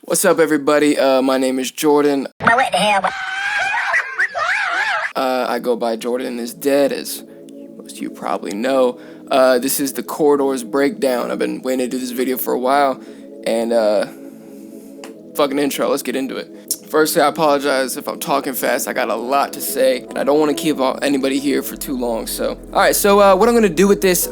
What's up, everybody? My name is Jordan. What the hell? I go by Jordan is Dead, as most of you probably know. This is the Corridors Breakdown. I've been waiting to do this video for a while, and fucking intro, let's get into it. Firstly, I apologize if I'm talking fast. I got a lot to say, and I don't want to keep anybody here for too long. So, alright, so what I'm going to do with this,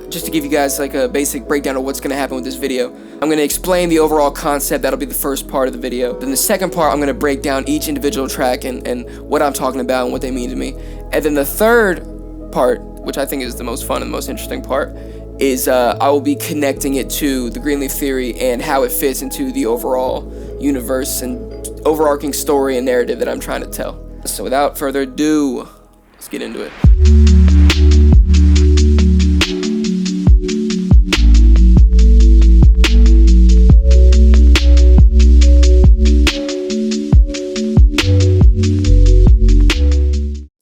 just to give you guys like a basic breakdown of what's going to happen with this video, I'm going to explain the overall concept. That'll be the first part of the video. Then the second part, I'm going to break down each individual track and what I'm talking about and what they mean to me. And then the third part, which I think is the most fun and the most interesting part, is I will be connecting it to the Greenleaf Theory and how it fits into the overall universe and overarching story and narrative that I'm trying to tell. So without further ado, let's get into it.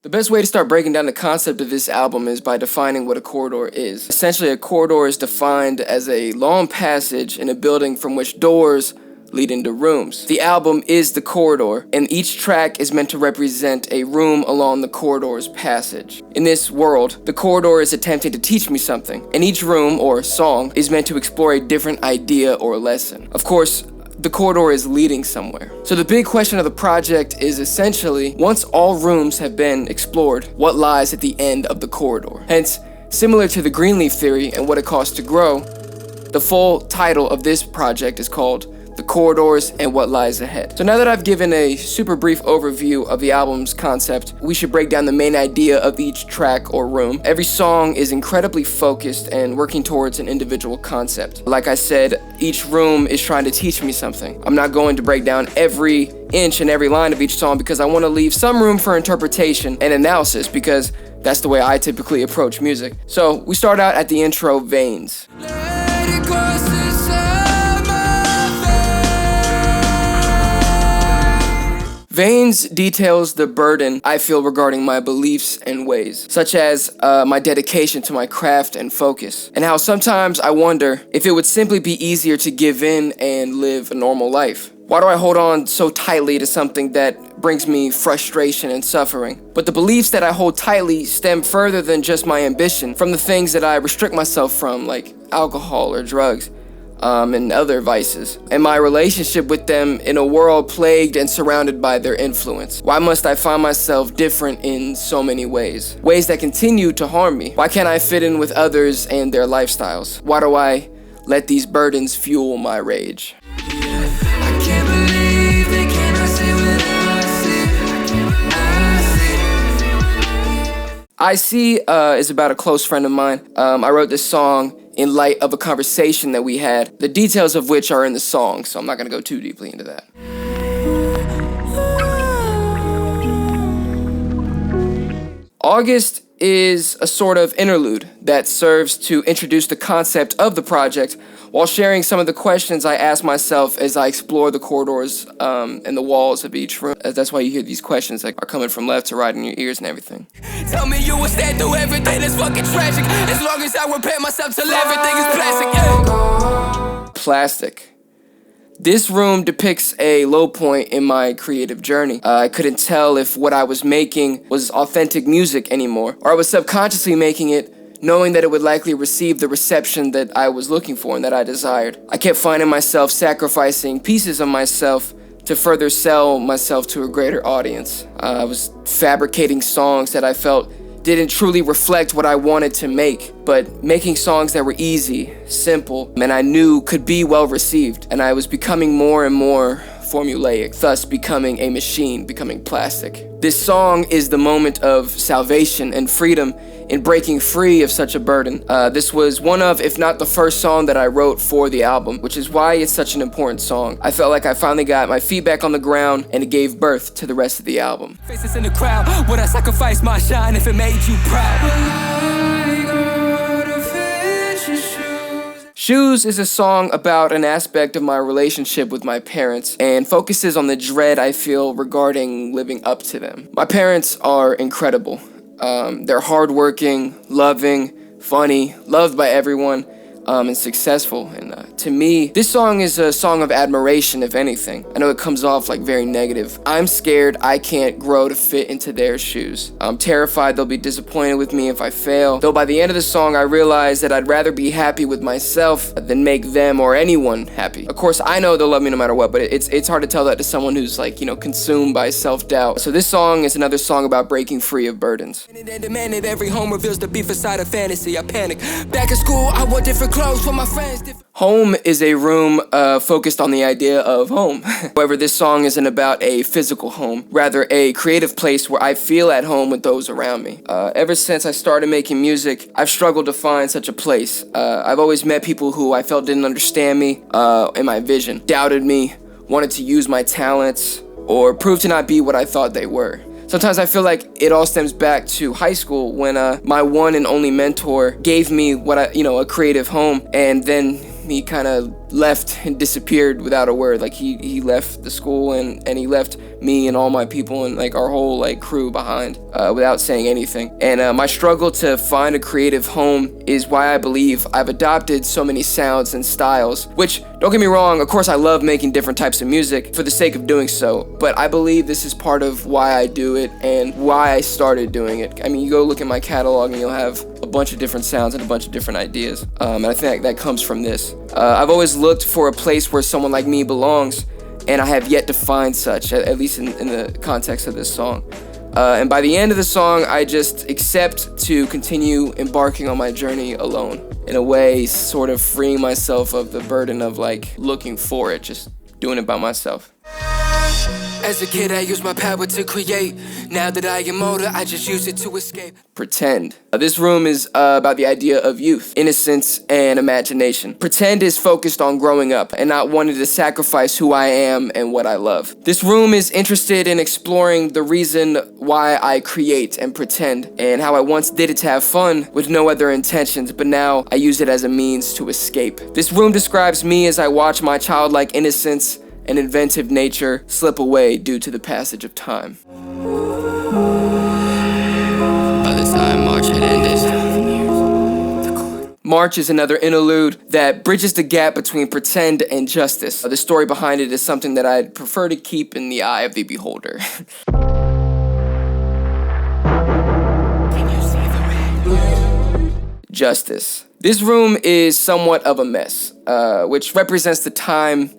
The best way to start breaking down the concept of this album is by defining what a corridor is. Essentially, a corridor is defined as a long passage in a building from which doors lead into rooms. The album is the corridor, and each track is meant to represent a room along the corridor's passage. In this world, the corridor is attempting to teach me something, and each room, or song, is meant to explore a different idea or lesson. Of course, the corridor is leading somewhere. So the big question of the project is essentially, once all rooms have been explored, what lies at the end of the corridor? Hence, similar to the Greenleaf Theory and what it costs to grow, the full title of this project is called The Corridors and What Lies Ahead. So now that I've given a super brief overview of the album's concept, we should break down the main idea of each track or room. Every song is incredibly focused and working towards an individual concept. Like I said, each room is trying to teach me something. I'm not going to break down every inch and every line of each song because I want to leave some room for interpretation and analysis, because that's the way I typically approach music. So we start out at the intro, Veins. Veins details the burden I feel regarding my beliefs and ways, such as my dedication to my craft and focus, and how sometimes I wonder if it would simply be easier to give in and live a normal life. Why do I hold on so tightly to something that brings me frustration and suffering? But the beliefs that I hold tightly stem further than just my ambition, from the things that I restrict myself from, like alcohol or drugs. And other vices, and my relationship with them in a world plagued and surrounded by their influence. Why must I find myself different in so many ways? Ways that continue to harm me. Why can't I fit in with others and their lifestyles? Why do I let these burdens fuel my rage? I can't believe they cannot see what I see is about a close friend of mine. I wrote this song in light of a conversation that we had, the details of which are in the song, so I'm not going to go too deeply into that. August is a sort of interlude that serves to introduce the concept of the project while sharing some of the questions I ask myself as I explore the corridors and the walls of each room. That's why you hear these questions that are coming from left to right in your ears and everything. Tell me you will stand through everything that's fucking tragic, as long as I repair myself till everything is plastic. Yeah. Plastic. This room depicts a low point in my creative journey. I couldn't tell if what I was making was authentic music anymore, or I was subconsciously making it knowing that it would likely receive the reception that I was looking for and that I desired. I kept finding myself sacrificing pieces of myself to further sell myself to a greater audience. I was fabricating songs that I felt didn't truly reflect what I wanted to make, but making songs that were easy, simple, and I knew could be well received. And I was becoming more and more formulaic, thus becoming a machine, becoming plastic. This song is the moment of salvation and freedom in breaking free of such a burden. This was one of, if not the first song that I wrote for the album, which is why it's such an important song. I felt like I finally got my feet back on the ground, and it gave birth to the rest of the album. Faces in the crowd, would I sacrifice my shine if it made you proud? Shoes is a song about an aspect of my relationship with my parents and focuses on the dread I feel regarding living up to them. My parents are incredible. They're hardworking, loving, funny, loved by everyone. and successful. And to me, this song is a song of admiration, if anything. I know it comes off like very negative. I'm scared I can't grow to fit into their shoes. I'm terrified they'll be disappointed with me if I fail. Though by the end of the song, I realize that I'd rather be happy with myself than make them or anyone happy. Of course, I know they'll love me no matter what, but it's hard to tell that to someone who's like, consumed by self-doubt. So this song is another song about breaking free of burdens. Every home reveals the beef inside a fantasy. I panic. Back in school, I wore different clothes for my friends. Home is a room focused on the idea of home. However, this song isn't about a physical home, rather a creative place where I feel at home with those around me. Ever since I started making music, I've struggled to find such a place. I've always met people who I felt didn't understand me and my vision, doubted me, wanted to use my talents, or prove to not be what I thought they were. Sometimes I feel like it all stems back to high school when my one and only mentor gave me a creative home, and then he kind of left and disappeared without a word. Like he left the school and he left me and all my people and like our whole like crew behind without saying anything. And my struggle to find a creative home is why I believe I've adopted so many sounds and styles, which, don't get me wrong, of course I love making different types of music for the sake of doing so, but I believe this is part of why I do it and why I started doing it. I mean, you go look at my catalog and you'll have a bunch of different sounds and a bunch of different ideas, and I think that comes from this. I've always looked for a place where someone like me belongs, and I have yet to find such, at least in the context of this song. And by the end of the song, I just accept to continue embarking on my journey alone. In a way, sort of freeing myself of the burden of like looking for it, just doing it by myself. As a kid, I used my power to create. Now that I am older, I just use it to escape. Pretend. This room is about the idea of youth, innocence, and imagination. Pretend is focused on growing up and not wanting to sacrifice who I am and what I love. This room is interested in exploring the reason why I create and pretend, and how I once did it to have fun with no other intentions, but now I use it as a means to escape. This room describes me as I watch my childlike innocence and inventive nature slip away due to the passage of time. By the time March had ended. March is another interlude that bridges the gap between pretend and justice. The story behind it is something that I'd prefer to keep in the eye of the beholder. Justice. This room is somewhat of a mess, which represents the time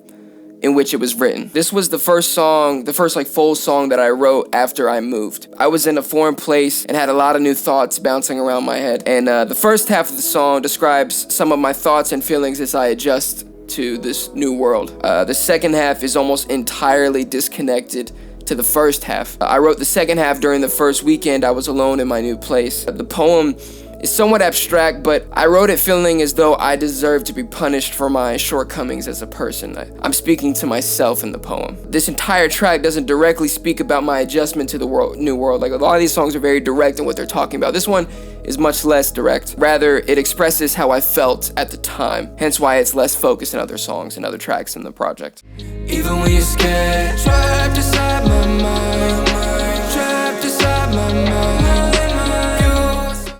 in which it was written. This was the first full song that I wrote after I moved. I was in a foreign place and had a lot of new thoughts bouncing around my head. And the first half of the song describes some of my thoughts and feelings as I adjust to this new world. The second half is almost entirely disconnected to the first half. I wrote the second half during the first weekend I was alone in my new place. The poem is somewhat abstract, but I wrote it feeling as though I deserved to be punished for my shortcomings as a person. I'm speaking to myself in the poem. This entire track doesn't directly speak about my adjustment to the new world. Like, a lot of these songs are very direct in what they're talking about. This one is much less direct. Rather, it expresses how I felt at the time, hence why it's less focused in other songs and other tracks in the project. Even when you're scared, trapped inside my mind, trapped inside my mind.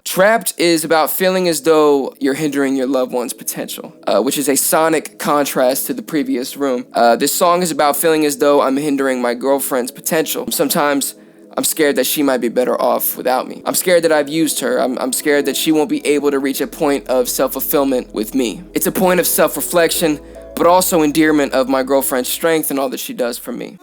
Trapped is about feeling as though you're hindering your loved one's potential, which is a sonic contrast to the previous room. This song is about feeling as though I'm hindering my girlfriend's potential. Sometimes I'm scared that she might be better off without me. I'm scared that I've used her. I'm scared that she won't be able to reach a point of self-fulfillment with me. It's a point of self-reflection, but also endearment of my girlfriend's strength and all that she does for me.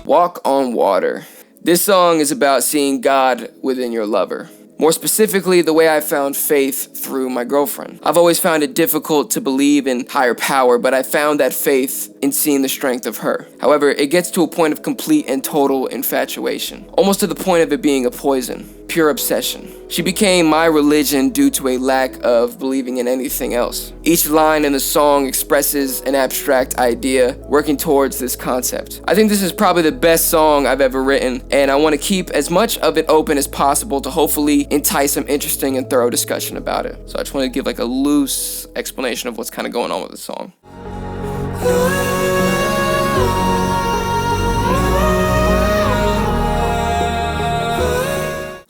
Walk on Water. This song is about seeing God within your lover. More specifically, the way I found faith through my girlfriend. I've always found it difficult to believe in higher power, but I found that faith in seeing the strength of her. However, it gets to a point of complete and total infatuation, almost to the point of it being a poison, pure obsession. She became my religion due to a lack of believing in anything else. Each line in the song expresses an abstract idea working towards this concept. I think this is probably the best song I've ever written, and I want to keep as much of it open as possible to hopefully entice some interesting and thorough discussion about it. So I just want to give like a loose explanation of what's kind of going on with the song.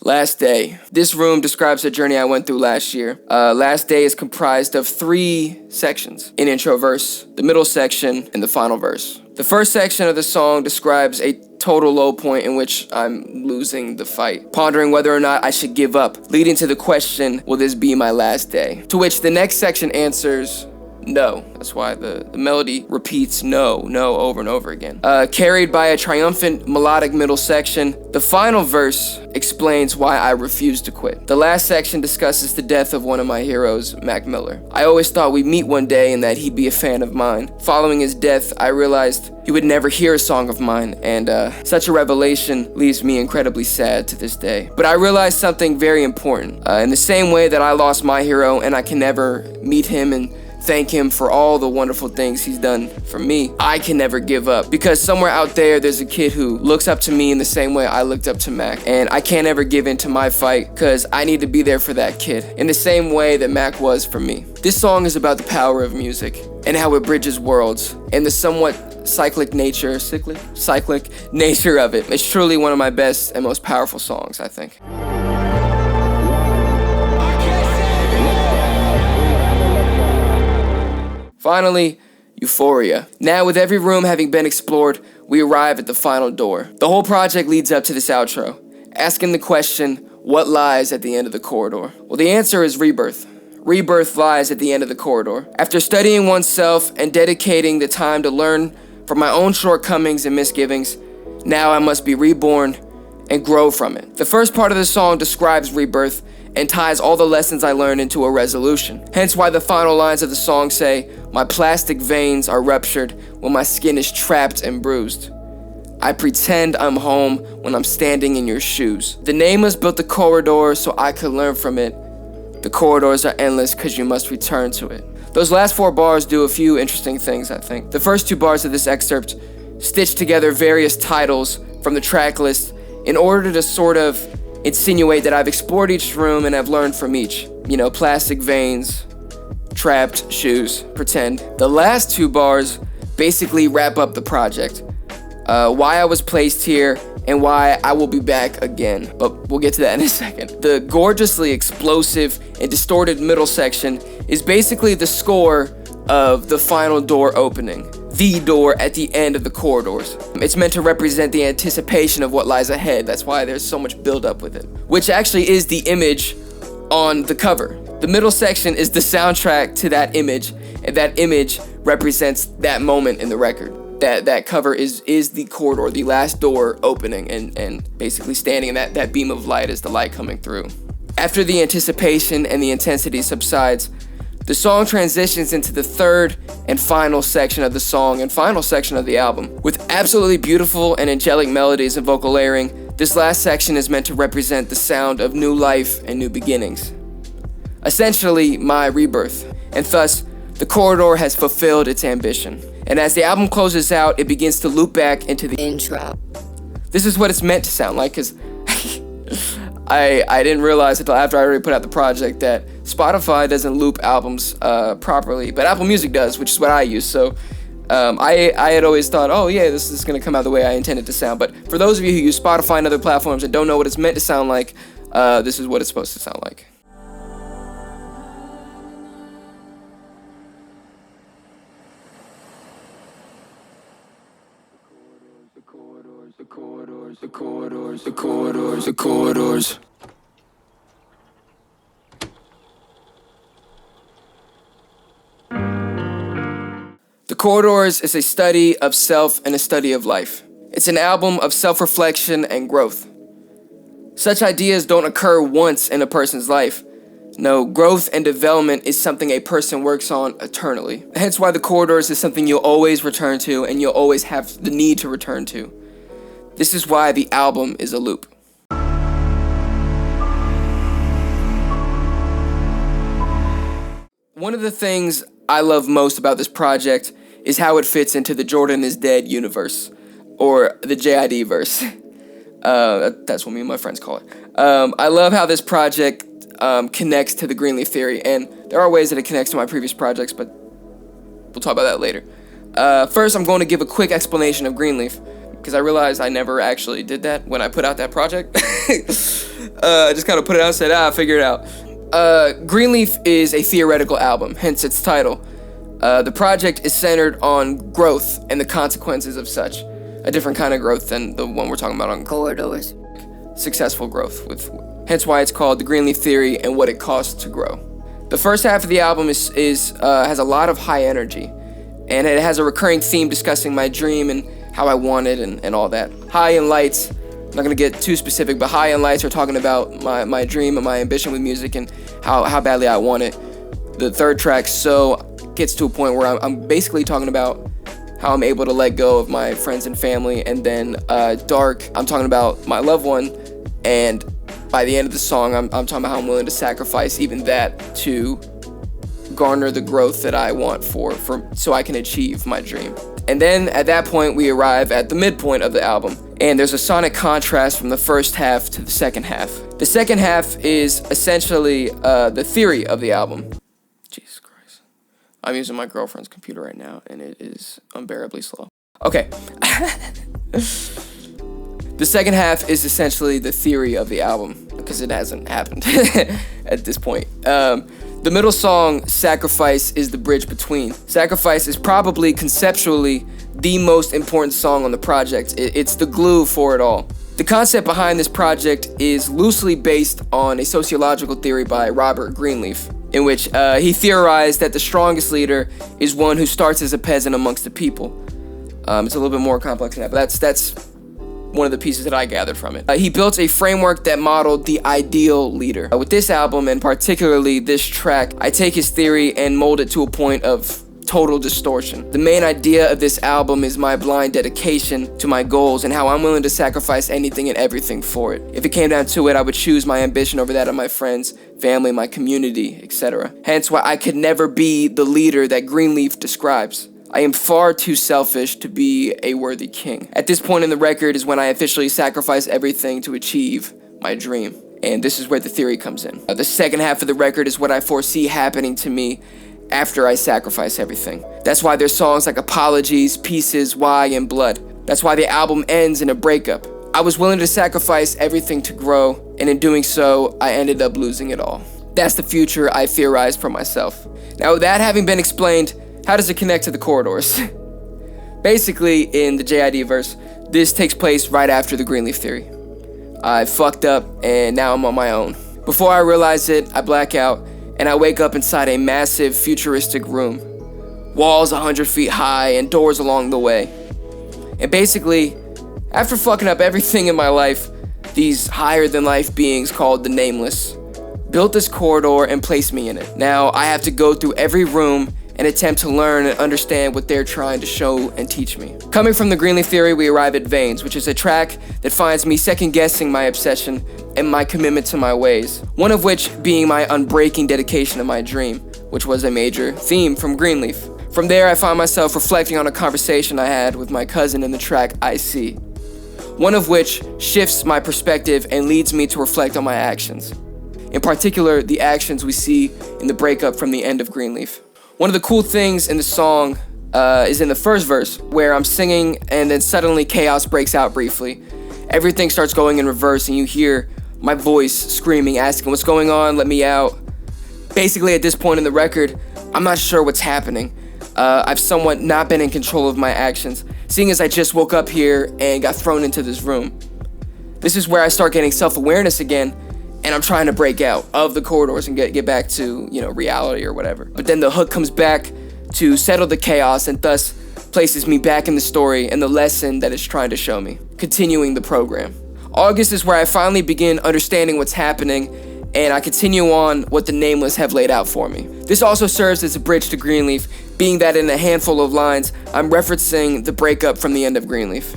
Last Day. This room describes a journey I went through last year. Last Day is comprised of 3 sections: an intro verse, the middle section, and the final verse. The first section of the song describes a total low point in which I'm losing the fight, pondering whether or not I should give up, leading to the question, will this be my last day? To which the next section answers, no. That's why the melody repeats no over and over again. Carried by a triumphant melodic middle section, the final verse explains why I refuse to quit. The last section discusses the death of one of my heroes, Mac Miller. I always thought we'd meet one day and that he'd be a fan of mine. Following his death, I realized he would never hear a song of mine, and such a revelation leaves me incredibly sad to this day. But I realized something very important. In the same way that I lost my hero and I can never meet him and thank him for all the wonderful things he's done for me, I can never give up, because somewhere out there there's a kid who looks up to me in the same way I looked up to Mac, and I can't ever give in to my fight because I need to be there for that kid in the same way that Mac was for me. This song is about the power of music and how it bridges worlds and the somewhat cyclic nature of it. It's truly one of my best and most powerful songs, I think. Finally, Euphoria. Now, with every room having been explored, we arrive at the final door. The whole project leads up to this outro, asking the question, what lies at the end of the corridor? Well, the answer is rebirth. Rebirth lies at the end of the corridor. After studying oneself and dedicating the time to learn from my own shortcomings and misgivings, now I must be reborn and grow from it. The first part of the song describes rebirth and ties all the lessons I learned into a resolution. Hence why the final lines of the song say, my plastic veins are ruptured when my skin is trapped and bruised. I pretend I'm home when I'm standing in your shoes. The Nameless built the corridor so I could learn from it. The corridors are endless cause you must return to it. Those last 4 bars do a few interesting things, I think. The first 2 bars of this excerpt stitch together various titles from the track list in order to sort of insinuate that I've explored each room and I've learned from each. You know, plastic veins, trapped, shoes, pretend. The last 2 bars basically wrap up the project. Why I was placed here and why I will be back again. But we'll get to that in a second. The gorgeously explosive and distorted middle section is basically the score of the final door opening. The door at the end of the corridors. It's meant to represent the anticipation of what lies ahead. That's why there's so much build-up with it. Which actually is the image on the cover. The middle section is the soundtrack to that image, and that image represents that moment in the record. That cover is the corridor, the last door opening, and basically standing in that beam of light as the light coming through. After the anticipation and the intensity subsides, the song transitions into the third and final section of the song and final section of the album. With absolutely beautiful and angelic melodies and vocal layering, this last section is meant to represent the sound of new life and new beginnings. Essentially, my rebirth, and thus, the corridor has fulfilled its ambition. And as the album closes out, it begins to loop back into the intro. This is what it's meant to sound like, because I didn't realize until after I already put out the project that Spotify doesn't loop albums properly, but Apple Music does, which is what I use. So I had always thought, oh yeah, this is going to come out the way I intended to sound. But for those of you who use Spotify and other platforms and don't know what it's meant to sound like, this is what it's supposed to sound like. The corridors. The Corridors is a study of self and a study of life. It's an album of self-reflection and growth. Such ideas don't occur once in a person's life. No, growth and development is something a person works on eternally. Hence why The Corridors is something you'll always return to and you'll always have the need to return to. This is why the album is a loop. One of the things I love most about this project is how it fits into the Jordan is Dead universe, or the JID verse. That's what me and my friends call it. I love how this project connects to the Greenleaf Theory, and there are ways that it connects to my previous projects, but we'll talk about that later. First, I'm going to give a quick explanation of Greenleaf, because I realized I never actually did that when I put out that project. Just kind of put it out and said, figure it out. Greenleaf is a theoretical album, hence its title. The project is centered on growth and the consequences of such. A different kind of growth than the one we're talking about on Corridors. Successful growth, hence why it's called the Greenleaf Theory and what it costs to grow. The first half of the album has a lot of high energy, and it has a recurring theme discussing my dream and how I want it and all that. High and lights, I'm not gonna get too specific, but high and lights are talking about my dream and my ambition with music and how badly I want it. The third track, So, gets to a point where I'm basically talking about how I'm able to let go of my friends and family, and then Dark, I'm talking about my loved one, and by the end of the song, I'm talking about how I'm willing to sacrifice even that to garner the growth that I want so I can achieve my dream. And then at that point, we arrive at the midpoint of the album, and there's a sonic contrast from the first half to the second half. The second half is essentially the theory of the album. Jesus Christ. I'm using my girlfriend's computer right now, and it is unbearably slow. Okay. The second half is essentially the theory of the album, because it hasn't happened at this point. The middle song, Sacrifice, is the bridge between. Sacrifice is probably conceptually the most important song on the project. It's the glue for it all. The concept behind this project is loosely based on a sociological theory by Robert Greenleaf, in which he theorized that the strongest leader is one who starts as a peasant amongst the people. It's a little bit more complex than that, but that's one of the pieces that I gathered from it. He built a framework that modeled the ideal leader. With this album, and particularly this track, I take his theory and mold it to a point of total distortion. The main idea of this album is my blind dedication to my goals and how I'm willing to sacrifice anything and everything for it. If it came down to it, I would choose my ambition over that of my friends, family, my community, etc. Hence why I could never be the leader that Greenleaf describes. I am far too selfish to be a worthy king. At this point in the record is when I officially sacrifice everything to achieve my dream. And this is where the theory comes in. The second half of the record is what I foresee happening to me after I sacrifice everything. That's why there's songs like Apologies, Pieces, Why, and Blood. That's why the album ends in a breakup. I was willing to sacrifice everything to grow, and in doing so, I ended up losing it all. That's the future I theorized for myself. Now, that having been explained, how does it connect to the Corridors? Basically, in the JID verse, this takes place right after the Greenleaf Theory. I fucked up, and now I'm on my own. Before I realize it, I black out, and I wake up inside a massive, futuristic room. Walls 100 feet high, and doors along the way. And basically, after fucking up everything in my life, these higher-than-life beings called the Nameless built this corridor and placed me in it. Now, I have to go through every room and attempt to learn and understand what they're trying to show and teach me. Coming from the Greenleaf Theory, we arrive at Veins, which is a track that finds me second-guessing my obsession and my commitment to my ways, one of which being my unbreaking dedication to my dream, which was a major theme from Greenleaf. From there, I find myself reflecting on a conversation I had with my cousin in the track I See, one of which shifts my perspective and leads me to reflect on my actions. In particular, the actions we see in the breakup from the end of Greenleaf. One of the cool things in the song is in the first verse, where I'm singing and then suddenly chaos breaks out briefly. Everything starts going in reverse and you hear my voice screaming, asking, "What's going on? Let me out." Basically, at this point in the record, I'm not sure what's happening. I've somewhat not been in control of my actions, seeing as I just woke up here and got thrown into this room. This is where I start getting self-awareness again, and I'm trying to break out of the corridors and get back to, reality or whatever. But then the hook comes back to settle the chaos and thus places me back in the story and the lesson that it's trying to show me, continuing the program. August is where I finally begin understanding what's happening, and I continue on what the Nameless have laid out for me. This also serves as a bridge to Greenleaf, being that in a handful of lines, I'm referencing the breakup from the end of Greenleaf.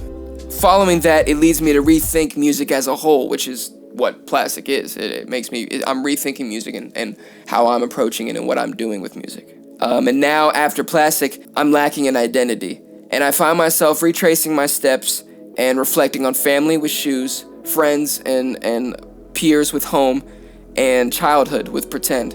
Following that, it leads me to rethink music as a whole, which is what Plastic is. I'm rethinking music and how I'm approaching it and what I'm doing with music. And now, after Plastic, I'm lacking an identity, and I find myself retracing my steps and reflecting on family with Shoes, friends and peers with Home, and childhood with Pretend.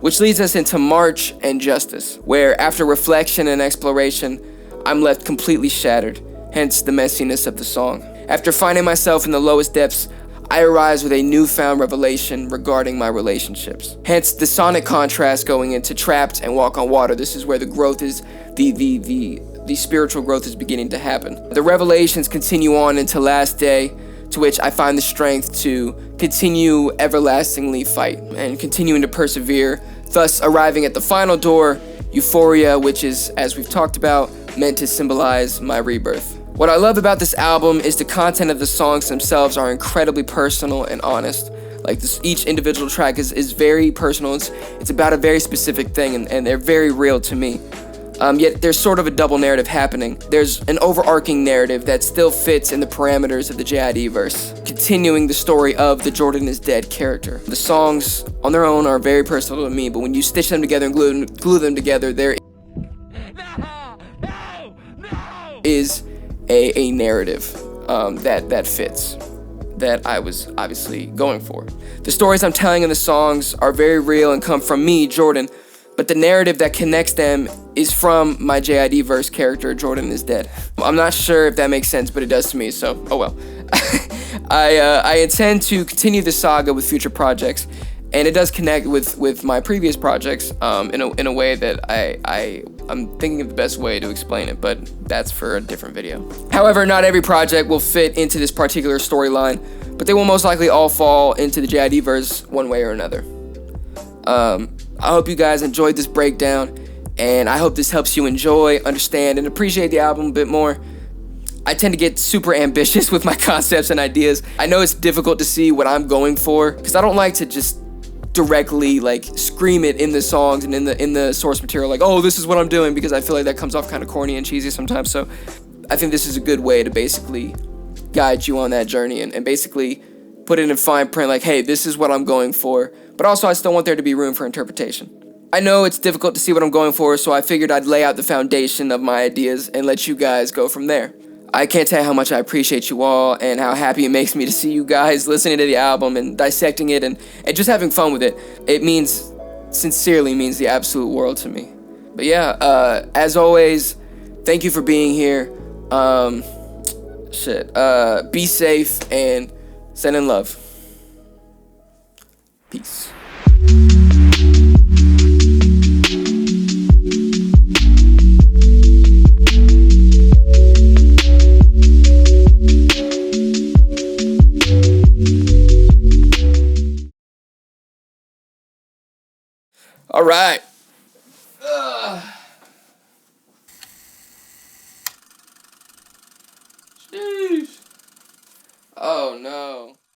Which leads us into March and Justice, where after reflection and exploration, I'm left completely shattered, hence the messiness of the song. After finding myself in the lowest depths, I arise with a newfound revelation regarding my relationships. Hence the sonic contrast going into Trapped and Walk on Water. This is where the growth is, the spiritual growth is beginning to happen. The revelations continue on into Last Day, to which I find the strength to continue everlastingly fight and continuing to persevere, thus arriving at the final door, Euphoria, which is, as we've talked about, meant to symbolize my rebirth. What I love about this album is the content of the songs themselves are incredibly personal and honest. Like this, each individual track is very personal. It's about a very specific thing, and they're very real to me. Yet there's sort of a double narrative happening. There's an overarching narrative that still fits in the parameters of the JID verse, continuing the story of the Jordan is Dead character. The songs on their own are very personal to me, but when you stitch them together and glue them together, there is a narrative that fits, that I was obviously going for. The stories I'm telling in the songs are very real and come from me, Jordan, but the narrative that connects them is from my JID verse character, Jordan is Dead. I'm not sure if that makes sense, but it does to me, so oh well. I intend to continue the saga with future projects, and it does connect with my previous projects in a way that I'm thinking of the best way to explain it, but that's for a different video. However, not every project will fit into this particular storyline, but they will most likely all fall into the JID verse one way or another. I hope you guys enjoyed this breakdown, and I hope this helps you enjoy, understand, and appreciate the album a bit more. I tend to get super ambitious with my concepts and ideas. I know it's difficult to see what I'm going for, because I don't like to just directly like scream it in the songs and in the source material, like, oh, this is what I'm doing, because I feel like that comes off kind of corny and cheesy sometimes. So I think this is a good way to basically guide you on that journey and basically put it in fine print, like, hey, this is what I'm going for, but also I still want there to be room for interpretation. I know it's difficult to see what I'm going for, so I figured I'd lay out the foundation of my ideas and let you guys go from there. I can't tell you how much I appreciate you all and how happy it makes me to see you guys listening to the album and dissecting it and just having fun with it. It sincerely means the absolute world to me. But yeah, as always, thank you for being here. Be safe and send in love. Peace. All right. Jeez. Oh no.